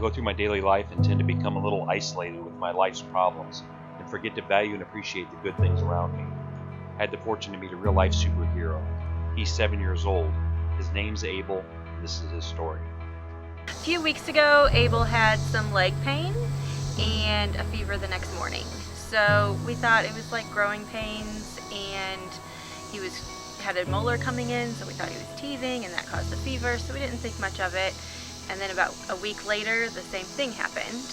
go through my daily life and tend to become a little isolated with my life's problems and forget to value and appreciate the good things around me. I had the fortune to meet a real-life superhero. He's 7 years old. His name's Abel, and this is his story. A few weeks ago, Abel had some leg pain and a fever the next morning. So we thought it was like growing pains, and he had a molar coming in, so we thought he was teething and that caused the fever, so we didn't think much of it. And then about a week later, the same thing happened.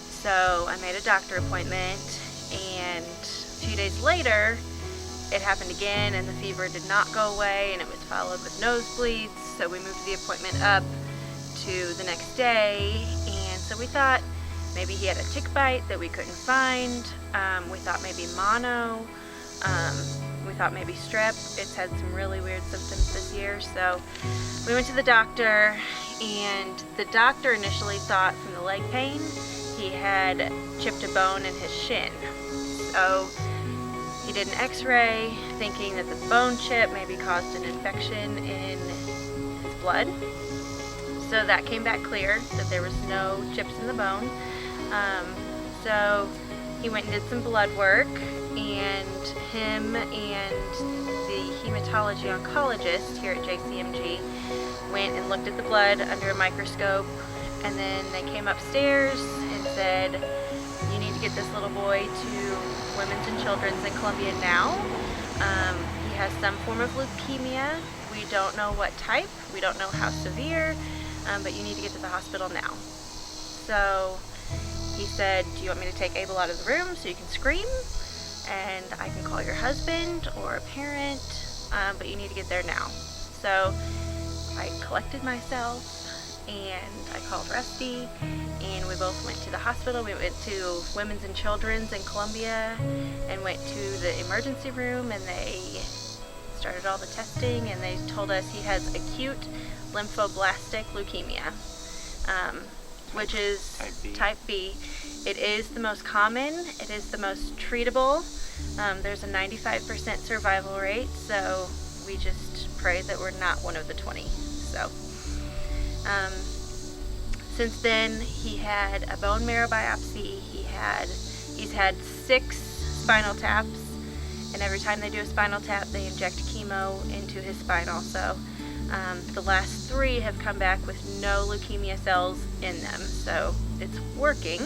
So I made a doctor appointment, and a few days later, it happened again, and the fever did not go away, and it was followed with nosebleeds. So we moved the appointment up to the next day, and so we thought maybe he had a tick bite that we couldn't find. We thought maybe mono. We thought maybe strep. It's had some really weird symptoms this year. So we went to the doctor, and the doctor initially thought from the leg pain he had chipped a bone in his shin. So he did an x-ray thinking that the bone chip maybe caused an infection in his blood. So that came back clear, that there was no chips in the bone. So he went and did some blood work, and him and the hematology oncologist here at JCMG went and looked at the blood under a microscope, and then they came upstairs and said, you need to get this little boy to Women's and Children's in Columbia now. He has some form of leukemia. We don't know what type, we don't know how severe, but you need to get to the hospital now. So he said, do you want me to take Abel out of the room so you can scream? And I can call your husband or a parent, but you need to get there now. So I collected myself, and I called Rusty, and we both went to the hospital. We went to Women's and Children's in Columbia and went to the emergency room, and they started all the testing, and they told us he has acute lymphoblastic leukemia, which is type B. It is the most common, it is the most treatable. There's a 95% survival rate, so we just pray that we're not one of the 20. So since then, he had a bone marrow biopsy. He's had 6 spinal taps, and every time they do a spinal tap, they inject chemo into his spinal. So the last 3 have come back with no leukemia cells in them, so it's working.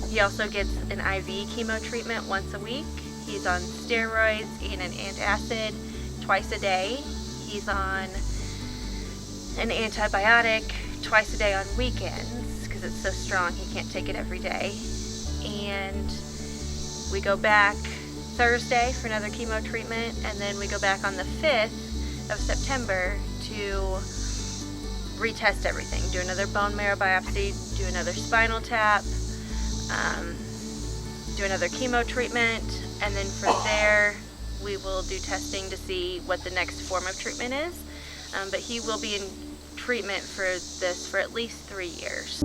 He also gets an IV chemo treatment once a week. He's on steroids and an antacid twice a day. He's on an antibiotic twice a day on weekends because it's so strong he can't take it every day. And we go back Thursday for another chemo treatment, and then we go back on the 5th of September to retest everything, do another bone marrow biopsy, do another spinal tap, do another chemo treatment, and then from there we will do testing to see what the next form of treatment is. But he will be in treatment for this for at least 3 years.